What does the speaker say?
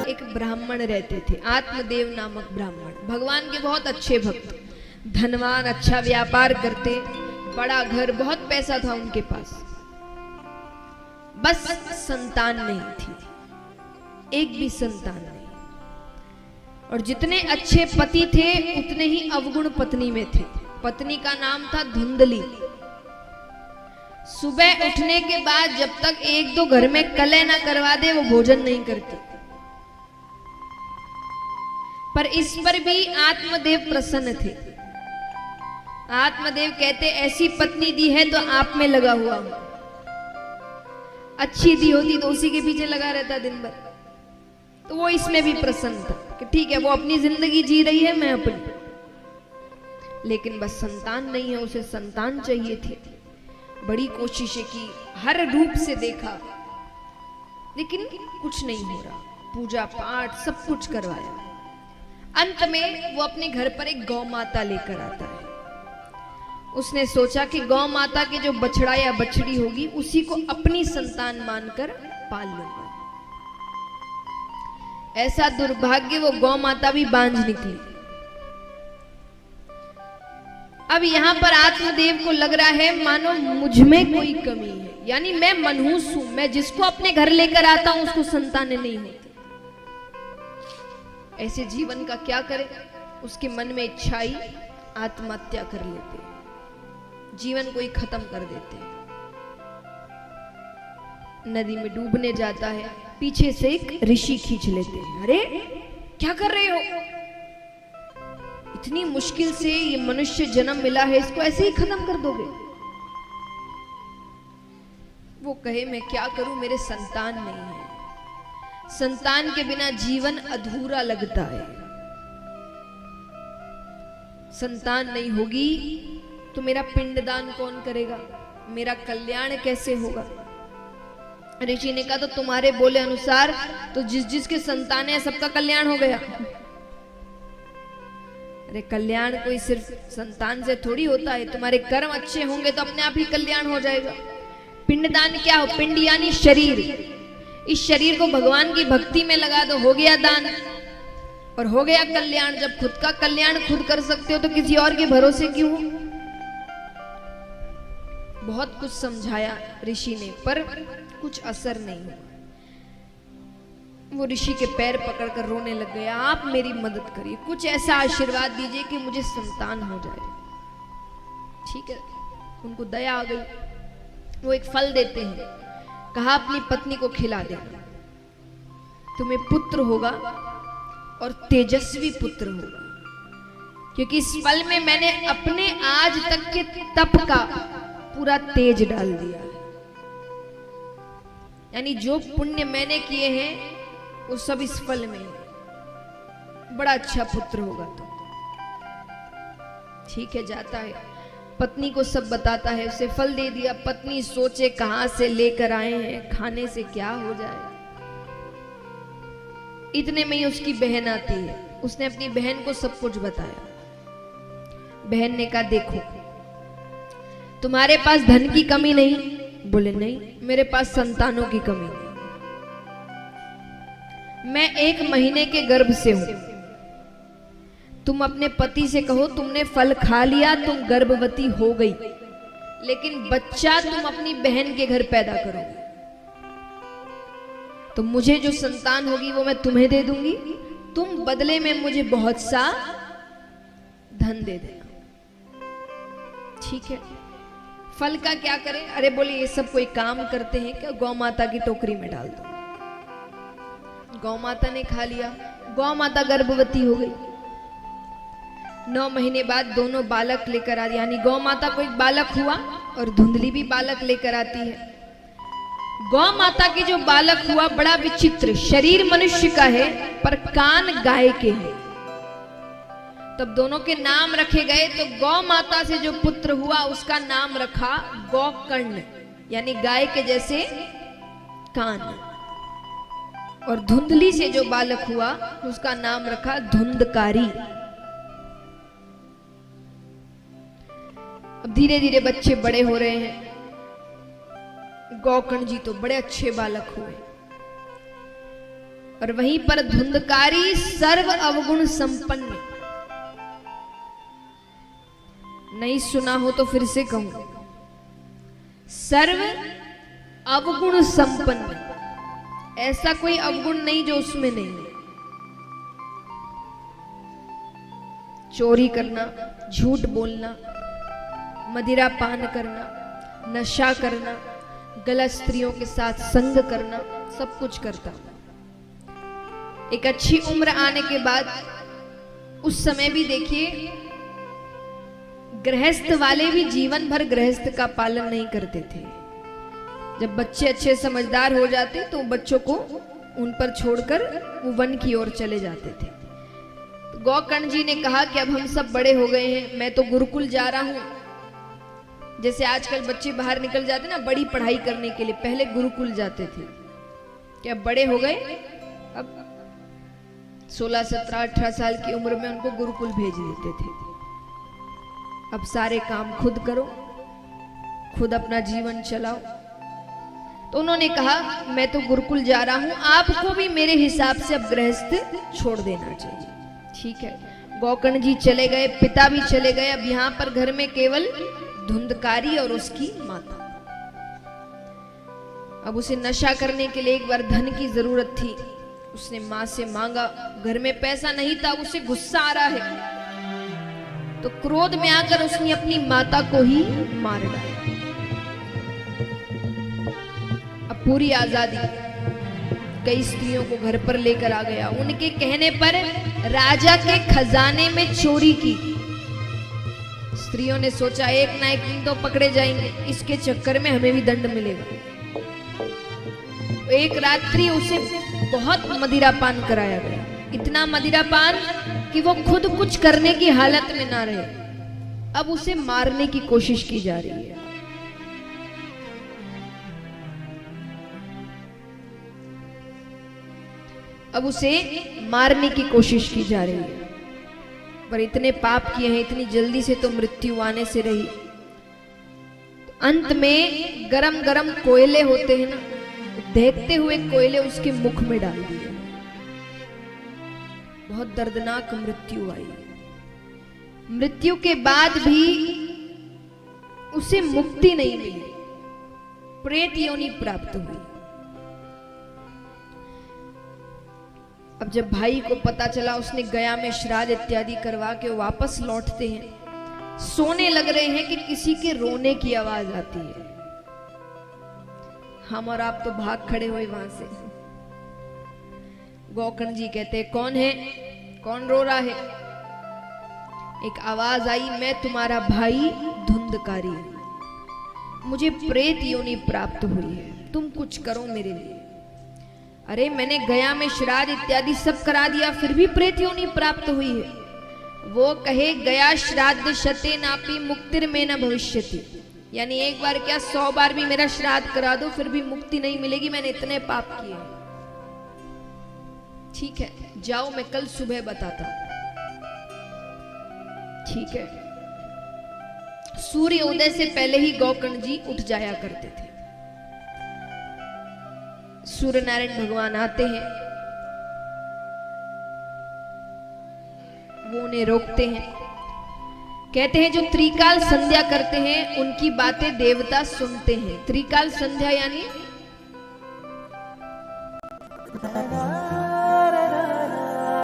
एक ब्राह्मण रहते थे, आत्मदेव नामक ब्राह्मण, भगवान के बहुत अच्छे भक्त, धनवान, अच्छा व्यापार करते, बड़ा घर, बहुत पैसा था उनके पास, बस संतान नहीं थी, एक भी संतान नहीं। और जितने अच्छे पति थे उतने ही अवगुण पत्नी में थे। पत्नी का नाम था धुंधली। सुबह उठने के बाद जब तक एक दो घर में कलह ना करवा दे वो भोजन नहीं करती। पर इस पर भी आत्मदेव प्रसन्न थे। आत्मदेव कहते ऐसी पत्नी दी है तो आप में लगा हुआ हूं, अच्छी दी होती तो उसी के पीछे लगा रहता दिन भर। तो वो इसमें भी प्रसन्न था कि ठीक है वो अपनी जिंदगी जी रही है, मैं अपनी, लेकिन बस संतान नहीं है, उसे संतान चाहिए थी। बड़ी कोशिशें की, हर रूप से देखा, लेकिन कुछ नहीं हो रहा। पूजा पाठ सब कुछ करवाया। अंत में वो अपने घर पर एक गौ माता लेकर आता है। उसने सोचा कि गौ माता के जो बछड़ा या बछड़ी होगी उसी को अपनी संतान मानकर पाल लूंगा। ऐसा दुर्भाग्य, वो गौ माता भी बांझ निकली। अब यहां पर आत्मदेव को लग रहा है मानो मुझ में कोई कमी है, यानी मैं मनहूस हूं, मैं जिसको अपने घर लेकर आता हूं उसको संतानें नहीं होती। ऐसे जीवन का क्या करे? उसके मन में इच्छा आई, आत्महत्या कर लेते, जीवन को ही खत्म कर देते। नदी में डूबने जाता है, पीछे से एक ऋषि खींच लेते हैं। अरे क्या कर रहे हो? इतनी मुश्किल से ये मनुष्य जन्म मिला है, इसको ऐसे ही खत्म कर दोगे? वो कहे मैं क्या करूं, मेरे संतान नहीं है, संतान के बिना जीवन अधूरा लगता है। संतान नहीं होगी तो मेरा पिंडदान कौन करेगा, मेरा कल्याण कैसे होगा? ऋषि ने कहा तो तुम्हारे बोले अनुसार तो जिस जिसके संतान है सबका कल्याण हो गया। अरे कल्याण कोई सिर्फ संतान से थोड़ी होता है, तुम्हारे कर्म अच्छे होंगे तो अपने आप ही कल्याण हो जाएगा। पिंडदान क्या हो? पिंड यानी शरीर। इस शरीर को भगवान की भक्ति में लगा दो, हो गया दान और हो गया कल्याण। जब खुद का कल्याण खुद कर सकते हो तो किसी और के भरोसे क्यों हो? बहुत कुछ समझाया ऋषि ने, पर कुछ असर नहीं हुआ। वो ऋषि के पैर पकड़कर रोने लग गया, आप मेरी मदद करिए, कुछ ऐसा आशीर्वाद दीजिए कि मुझे संतान हो जाए। ठीक है, उनको दया आ गई। वो एक फल देते हैं, कहा अपनी पत्नी को खिला देना, तुम्हें पुत्र होगा और तेजस्वी पुत्र होगा, क्योंकि इस फल में मैंने अपने आज तक के तप का पूरा तेज डाल दिया है। यानी जो पुण्य मैंने किए हैं वो सब इस फल में है। बड़ा अच्छा पुत्र होगा तो। ठीक है, जाता है, पत्नी को सब बताता है, उसे फल दे दिया। पत्नी सोचे कहां से लेकर आए हैं, खाने से क्या हो जाए। इतने में ही उसकी बहन आती है। उसने अपनी बहन को सब कुछ बताया। बहन ने कहा देखो तुम्हारे पास धन की कमी नहीं? बोले नहीं, मेरे पास संतानों की कमी नहीं। मैं 1 महीने के गर्भ से हूं। तुम अपने पति से कहो तुमने फल खा लिया, तुम गर्भवती हो गई, लेकिन बच्चा तुम अपनी बहन के घर पैदा करोगे तो मुझे जो संतान होगी वो मैं तुम्हें दे दूंगी, तुम बदले में मुझे बहुत सा धन दे देना। ठीक है, फल का क्या करें? अरे बोले ये सब कोई काम करते हैं क्या? गौ माता की टोकरी में डाल दो। गौ माता ने खा लिया, गौ माता गर्भवती हो गई। 9 महीने बाद दोनों बालक लेकर आ, यानी गौ माता को एक बालक हुआ और धुंधली भी बालक लेकर आती है। गौ माता के जो बालक हुआ बड़ा विचित्र, शरीर मनुष्य का है पर कान गाय के हैं। तब दोनों के नाम रखे गए तो गौ माता से जो पुत्र हुआ उसका नाम रखा गौकर्ण, यानी गाय के जैसे कान, और धुंधली से जो बालक हुआ उसका नाम रखा धुंधकारी। अब धीरे धीरे बच्चे बड़े हो रहे हैं। गौकर्ण जी तो बड़े अच्छे बालक हुए। और वहीं पर धुंधकारी सर्व अवगुण संपन्न। नहीं सुना हो तो फिर से कहूं, सर्व अवगुण संपन्न, ऐसा कोई अवगुण नहीं जो उसमें नहीं है। चोरी करना, झूठ बोलना, मदिरा पान करना, नशा करना, गलत स्त्रियों के साथ संग करना, सब कुछ करता। एक अच्छी उम्र आने के बाद उस समय भी देखिए गृहस्थ वाले भी जीवन भर गृहस्थ का पालन नहीं करते थे। जब बच्चे अच्छे समझदार हो जाते तो बच्चों को उन पर छोड़कर वो वन की ओर चले जाते थे। तो गौकर्ण जी ने कहा कि अब हम सब बड़े हो गए हैं, मैं तो गुरुकुल जा रहा हूं। जैसे आजकल बच्चे बाहर निकल जाते ना बड़ी पढ़ाई करने के लिए, पहले गुरुकुल जाते थे। क्या बड़े हो गए, अब 16, 17, 18 साल की उम्र में उनको गुरुकुल भेज देते थे। अब सारे काम खुद करो, खुद अपना जीवन चलाओ। तो उन्होंने कहा मैं तो गुरुकुल जा रहा हूं, आपको भी मेरे हिसाब से अब गृहस्थ छोड़ देना चाहिए। ठीक है, गौकर्ण जी चले गए, पिता भी चले गए। अब यहां पर घर में केवल धुंधकारी और उसकी माता। अब उसे नशा करने के लिए एक बार धन की जरूरत थी। उसने मां से मांगा, घर में पैसा नहीं था, उसे गुस्सा आ रहा है। तो क्रोध में आकर उसने अपनी माता को ही मार डाला। अब पूरी आजादी, कई स्त्रियों को घर पर लेकर आ गया। उनके कहने पर राजा के खजाने में चोरी की। स्त्रियों ने सोचा एक ना एक दिन तो पकड़े जाएंगे, इसके चक्कर में हमें भी दंड मिलेगा। एक रात्रि उसे बहुत मदिरा पान कराया गया, इतना मदिरा पान कि वो खुद कुछ करने की हालत में ना रहे। अब उसे मारने की कोशिश की जा रही है। अब उसे मारने की कोशिश की जा रही है, पर इतने पाप किए हैं, इतनी जल्दी से तो मृत्यु आने से रही। तो अंत में गरम गरम कोयले होते हैं ना, देखते हुए कोयले उसके मुख में डाल दिए। बहुत दर्दनाक मृत्यु आई। मृत्यु के बाद भी उसे मुक्ति नहीं मिली, प्रेत योनि प्राप्त हुई। अब जब भाई को पता चला, उसने गया में श्राद्ध इत्यादि करवा के वापस लौटते हैं। सोने लग रहे हैं कि किसी के रोने की आवाज आती है। हम और आप तो भाग खड़े हुए वहां से। गौकर्ण जी कहते हैं कौन है, कौन रो रहा है? एक आवाज आई, मैं तुम्हारा भाई धुंधकारी हूं, मुझे प्रेत योनि प्राप्त हुई है, तुम कुछ करो मेरे लिए। अरे मैंने गया में श्राद्ध इत्यादि सब करा दिया, फिर भी प्रेत योनि प्राप्त हुई है। वो कहे गया श्राद्ध शते नापि मुक्तिर में न भविष्यति, यानी एक बार क्या 100 बार भी मेरा श्राद्ध करा दो फिर भी मुक्ति नहीं मिलेगी, मैंने इतने पाप किए। ठीक है, जाओ मैं कल सुबह बताता हूं। ठीक है, सूर्य उदय से पहले ही गौकर्ण जी उठ जाया करते थे। सूर्य नारायण भगवान आते हैं, वो उन्हें रोकते हैं, कहते हैं जो त्रिकाल संध्या करते हैं उनकी बातें देवता सुनते हैं। त्रिकाल संध्या यानी